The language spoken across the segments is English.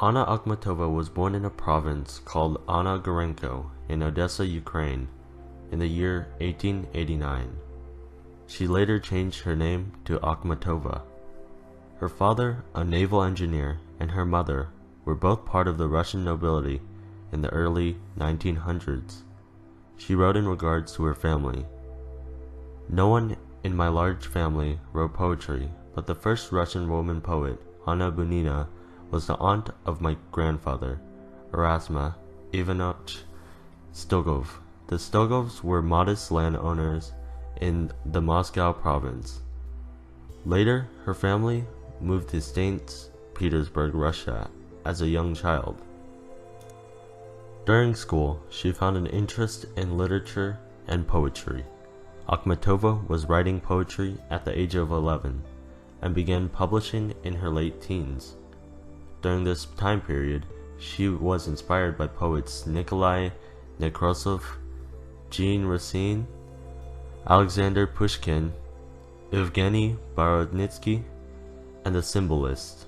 Anna Akhmatova was born in a province called Anna Gorenko in Odessa, Ukraine, in the year 1889. She later changed her name to Akhmatova. Her father, a naval engineer, and her mother were both part of the Russian nobility in the early 1900s. She wrote in regards to her family, "No one in my large family wrote poetry, but the first Russian woman poet, Anna Bunina, was the aunt of my grandfather, Erasma Ivanovich Stogov. The Stogovs were modest landowners in the Moscow province. Later, her family moved to St. Petersburg, Russia, as a young child. During school, she found an interest in literature and poetry. Akhmatova was writing poetry at the age of 11 and began publishing in her late teens. During this time period, she was inspired by poets Nikolai Nekrasov, Jean Racine, Alexander Pushkin, Evgeny Borodnitsky, and the symbolists.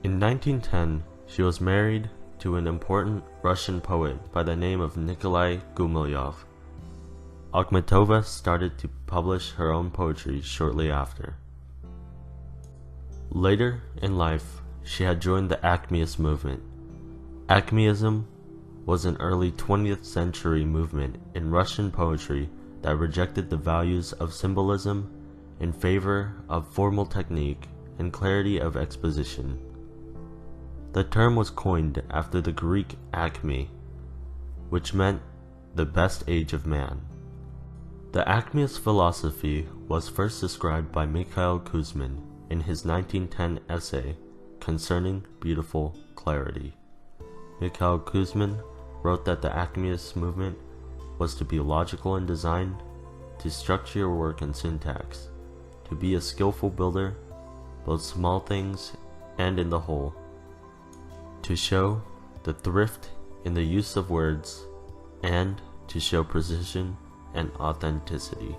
In 1910, she was married to an important Russian poet by the name of Nikolai Gumilyov. Akhmatova started to publish her own poetry shortly after. Later in life, she had joined the Acmeist movement. Acmeism was an early 20th century movement in Russian poetry that rejected the values of symbolism in favor of formal technique and clarity of exposition. The term was coined after the Greek acme, which meant the best age of man. The Acmeist philosophy was first described by Mikhail Kuzmin in his 1910 essay concerning beautiful clarity. Mikhail Kuzmin wrote that the Acmeist movement was to be logical in design, to structure your work in syntax, to be a skillful builder, both small things and in the whole, to show the thrift in the use of words, and to show precision and authenticity.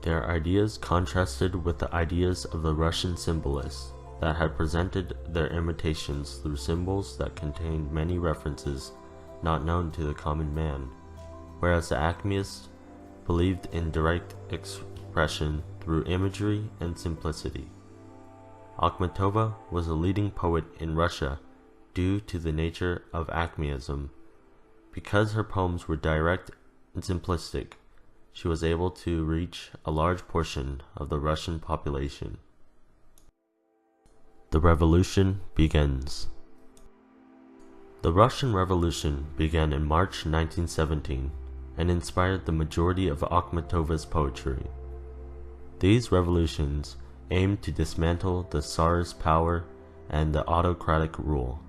Their ideas contrasted with the ideas of the Russian symbolists that had presented their imitations through symbols that contained many references not known to the common man, whereas the Acmeists believed in direct expression through imagery and simplicity. Akhmatova was a leading poet in Russia due to the nature of Acmeism. Because her poems were direct and simplistic, she was able to reach a large portion of the Russian population. The revolution begins. The Russian Revolution began in March 1917 and inspired the majority of Akhmatova's poetry. These revolutions aimed to dismantle the Tsar's power and the autocratic rule.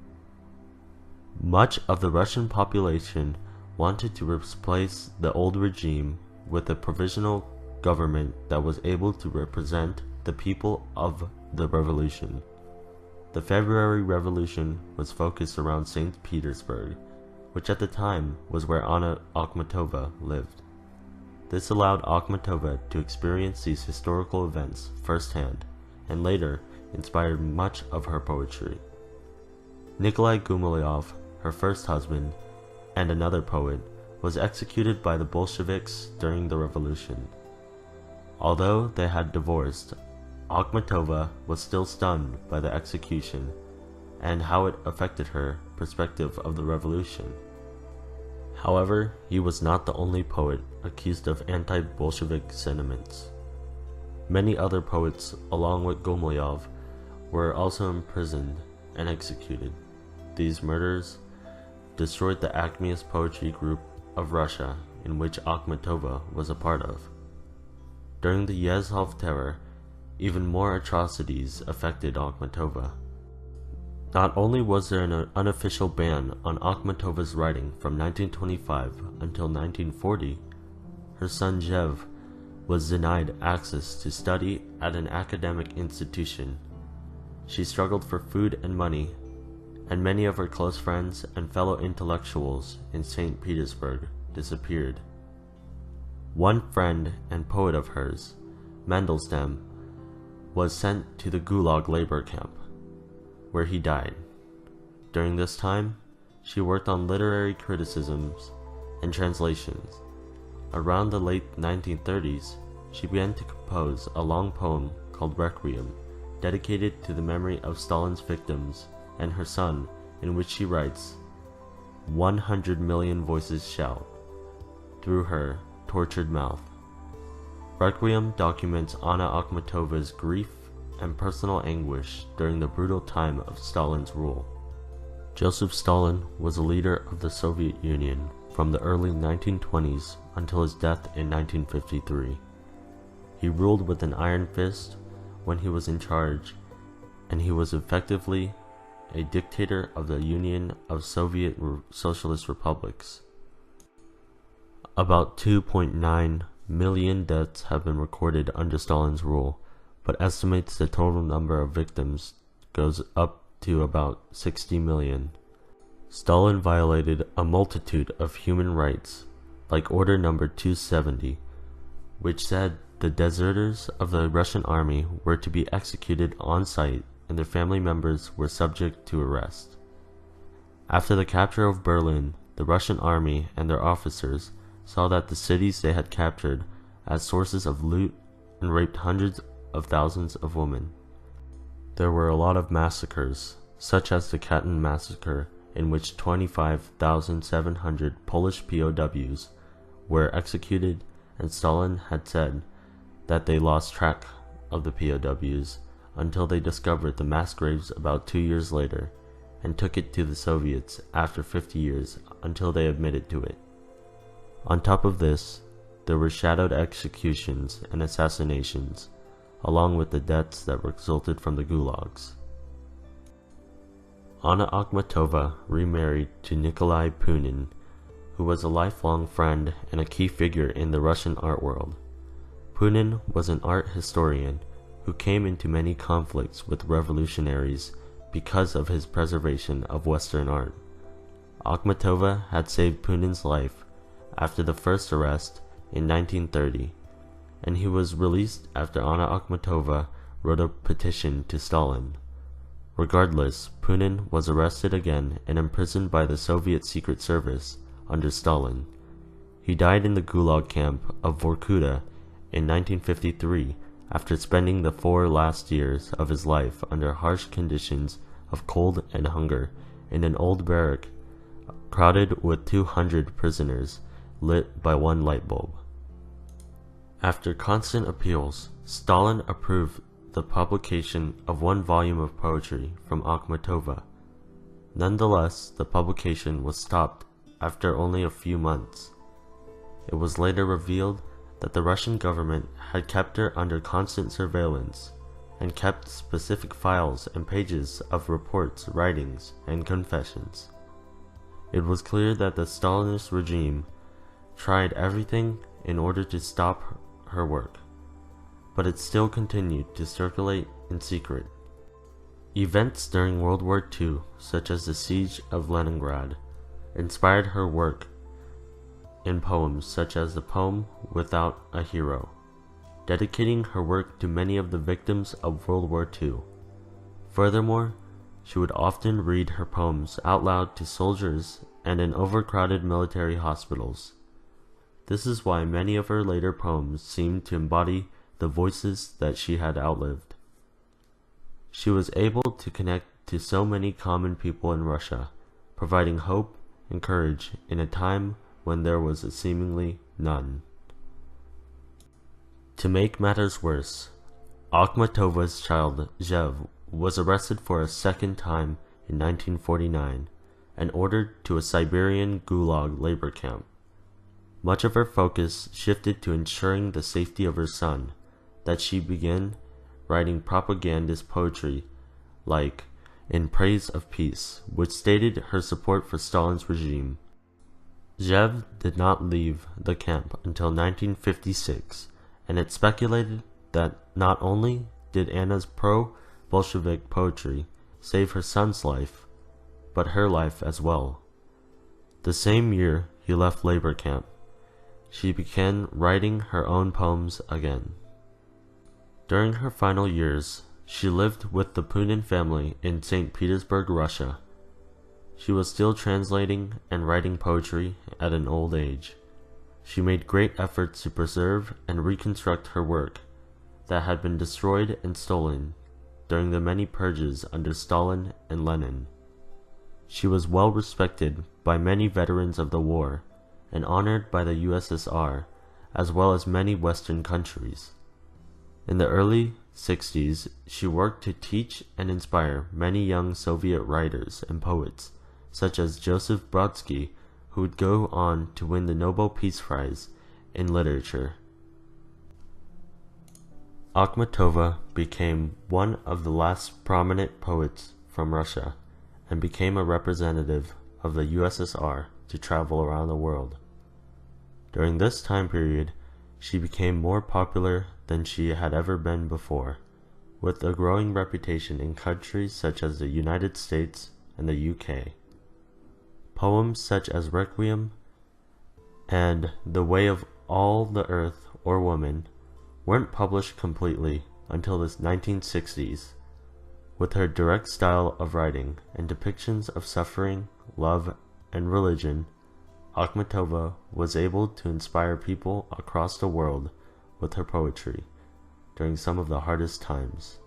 Much of the Russian population wanted to replace the old regime with a provisional government that was able to represent the people of the revolution. The February Revolution was focused around St. Petersburg, which at the time was where Anna Akhmatova lived. This allowed Akhmatova to experience these historical events firsthand, and later inspired much of her poetry. Nikolai Gumilyov, her first husband, and another poet, was executed by the Bolsheviks during the revolution. Although they had divorced, Akhmatova was still stunned by the execution and how it affected her perspective of the revolution. However, he was not the only poet accused of anti-Bolshevik sentiments. Many other poets, along with Gumilyov, were also imprisoned and executed. These murders destroyed the Acmeist poetry group of Russia, in which Akhmatova was a part of. During the Yezhov terror, even more atrocities affected Akhmatova. Not only was there an unofficial ban on Akhmatova's writing from 1925 until 1940, her son Zev was denied access to study at an academic institution. She struggled for food and money, and many of her close friends and fellow intellectuals in St. Petersburg disappeared. One friend and poet of hers, Mandelstam, was sent to the Gulag labor camp. where he died. During this time, she worked on literary criticisms and translations. Around the late 1930s, she began to compose a long poem called Requiem, dedicated to the memory of Stalin's victims and her son, in which she writes, 100 million voices shout through her tortured mouth. Requiem documents Anna Akhmatova's grief and personal anguish during the brutal time of Stalin's rule. Joseph Stalin was a leader of the Soviet Union from the early 1920s until his death in 1953. He ruled with an iron fist when he was in charge, and he was effectively a dictator of the Union of Soviet Socialist Republics. About 2.9 million deaths have been recorded under Stalin's rule, but estimates the total number of victims goes up to about 60 million. Stalin violated a multitude of human rights, like Order Number 270, which said the deserters of the Russian army were to be executed on sight and their family members were subject to arrest. After the capture of Berlin, the Russian army and their officers saw that the cities they had captured as sources of loot and raped hundreds of thousands of women. There were a lot of massacres, such as the Katyn massacre, in which 25,700 Polish POWs were executed, and Stalin had said that they lost track of the POWs until they discovered the mass graves about 2 years later, and took it to the Soviets after 50 years until they admitted to it. On top of this, there were shadowed executions and assassinations, along with the deaths that resulted from the gulags. Anna Akhmatova remarried to Nikolai Punin, who was a lifelong friend and a key figure in the Russian art world. Punin was an art historian who came into many conflicts with revolutionaries because of his preservation of Western art. Akhmatova had saved Punin's life after the first arrest in 1930, and he was released after Anna Akhmatova wrote a petition to Stalin. Regardless, Punin was arrested again and imprisoned by the Soviet Secret Service under Stalin. He died in the Gulag camp of Vorkuta in 1953 after spending the 4 last years of his life under harsh conditions of cold and hunger in an old barrack crowded with 200 prisoners, lit by one light bulb. After constant appeals, Stalin approved the publication of 1 volume of poetry from Akhmatova. Nonetheless, the publication was stopped after only a few months. It was later revealed that the Russian government had kept her under constant surveillance and kept specific files and pages of reports, writings, and confessions. It was clear that the Stalinist regime tried everything in order to stop her work, but it still continued to circulate in secret. Events during World War II, such as the siege of Leningrad, inspired her work in poems such as the poem Without a Hero, dedicating her work to many of the victims of World War II. Furthermore, she would often read her poems out loud to soldiers and in overcrowded military hospitals. This is why many of her later poems seem to embody the voices that she had outlived. She was able to connect to so many common people in Russia, providing hope and courage in a time when there was seemingly none. To make matters worse, Akhmatova's child, Zev, was arrested for a second time in 1949 and ordered to a Siberian gulag labor camp. Much of her focus shifted to ensuring the safety of her son, that she began writing propagandist poetry like In Praise of Peace, which stated her support for Stalin's regime. Zev did not leave the camp until 1956, and it's speculated that not only did Anna's pro-Bolshevik poetry save her son's life, but her life as well. The same year he left labor camp, she began writing her own poems again. During her final years, She lived with the Punin family in St. Petersburg, Russia. She was still translating and writing poetry at an old age. She made great efforts to preserve and reconstruct her work that had been destroyed and stolen during the many purges under Stalin and Lenin. She was well respected by many veterans of the war and honored by the USSR as well as many Western countries. In the early 60s, she worked to teach and inspire many young Soviet writers and poets, such as Joseph Brodsky, who would go on to win the Nobel Peace Prize in Literature. Akhmatova became one of the last prominent poets from Russia and became a representative of the USSR to travel around the world. During this time period, she became more popular than she had ever been before, with a growing reputation in countries such as the United States and the UK. Poems such as Requiem and The Way of All the Earth or Woman weren't published completely until the 1960s. With her direct style of writing and depictions of suffering, love, and religion, Akhmatova was able to inspire people across the world with her poetry during some of the hardest times.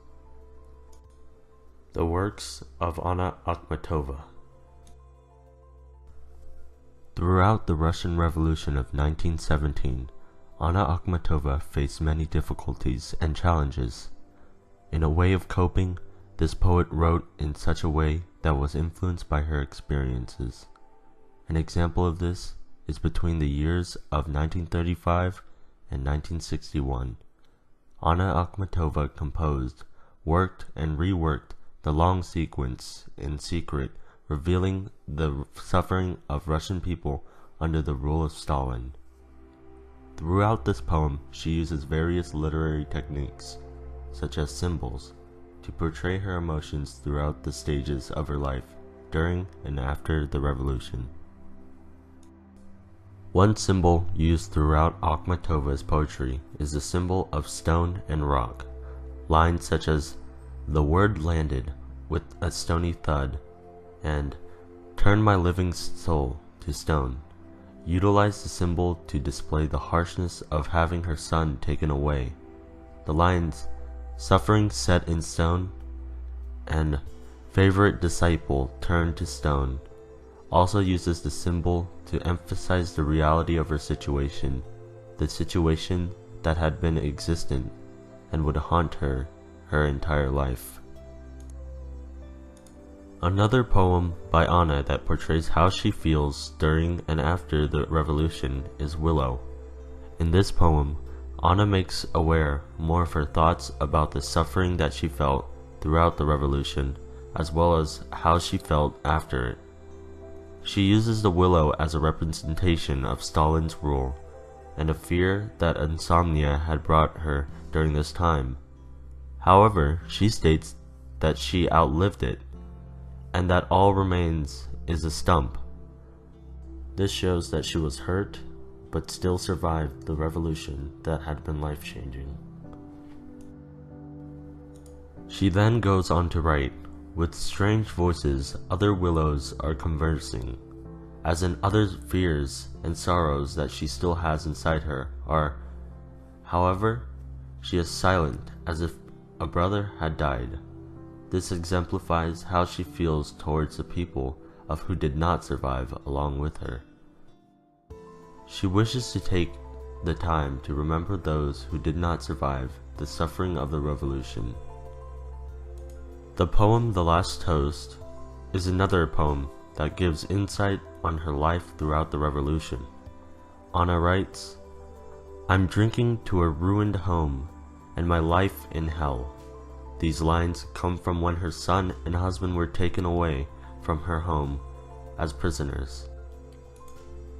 The works of Anna Akhmatova. Throughout the Russian Revolution of 1917, Anna Akhmatova faced many difficulties and challenges. In a way of coping, this poet wrote in such a way that was influenced by her experiences. An example of this is between the years of 1935 and 1961. Anna Akhmatova composed, worked, and reworked the long sequence in secret, revealing the suffering of Russian people under the rule of Stalin. Throughout this poem, she uses various literary techniques, such as symbols, to portray her emotions throughout the stages of her life during and after the revolution. One symbol used throughout Akhmatova's poetry is the symbol of stone and rock. Lines such as "The word landed with a stony thud" and "Turn my living soul to stone" utilize the symbol to display the harshness of having her son taken away. The lines "Suffering set in stone" and "Favorite disciple turned to stone" also uses the symbol to emphasize the reality of her situation, the situation that had been existent and would haunt her entire life. Another poem by Anna that portrays how she feels during and after the revolution is Willow. In this poem, Anna makes aware more of her thoughts about the suffering that she felt throughout the revolution, as well as how she felt after it. She uses the willow as a representation of Stalin's rule, and a fear that insomnia had brought her during this time. However, she states that she outlived it, and that all remains is a stump. This shows that she was hurt, but still survived the revolution that had been life-changing. She then goes on to write, "With strange voices other willows are conversing, as in other fears and sorrows that she still has inside her are. However, she is silent as if a brother had died." This exemplifies how she feels towards the people of who did not survive along with her. She wishes to take the time to remember those who did not survive the suffering of the revolution. The poem The Last Toast is another poem that gives insight on her life throughout the revolution. Anna writes, "I'm drinking to a ruined home and my life in hell." These lines come from when her son and husband were taken away from her home as prisoners.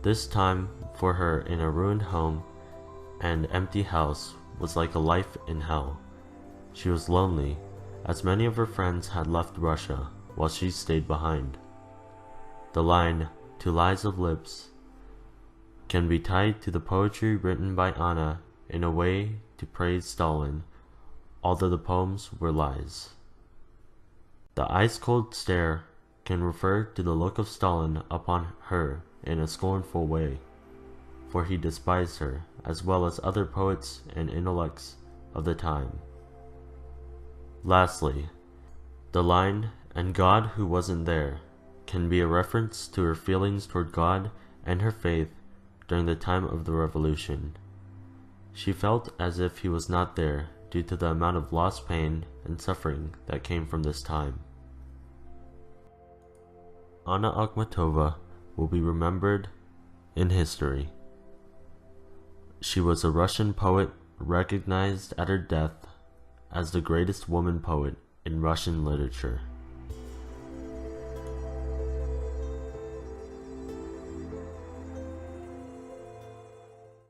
This time for her in a ruined home and empty house was like a life in hell. She was lonely, as many of her friends had left Russia while she stayed behind. The line, "To lies of lips," can be tied to the poetry written by Anna in a way to praise Stalin, although the poems were lies. The ice-cold stare can refer to the look of Stalin upon her in a scornful way, for he despised her as well as other poets and intellects of the time. Lastly, the line, "and God who wasn't there," can be a reference to her feelings toward God and her faith during the time of the revolution. She felt as if he was not there due to the amount of lost pain and suffering that came from this time. Anna Akhmatova will be remembered in history. She was a Russian poet recognized at her death as the greatest woman poet in Russian literature.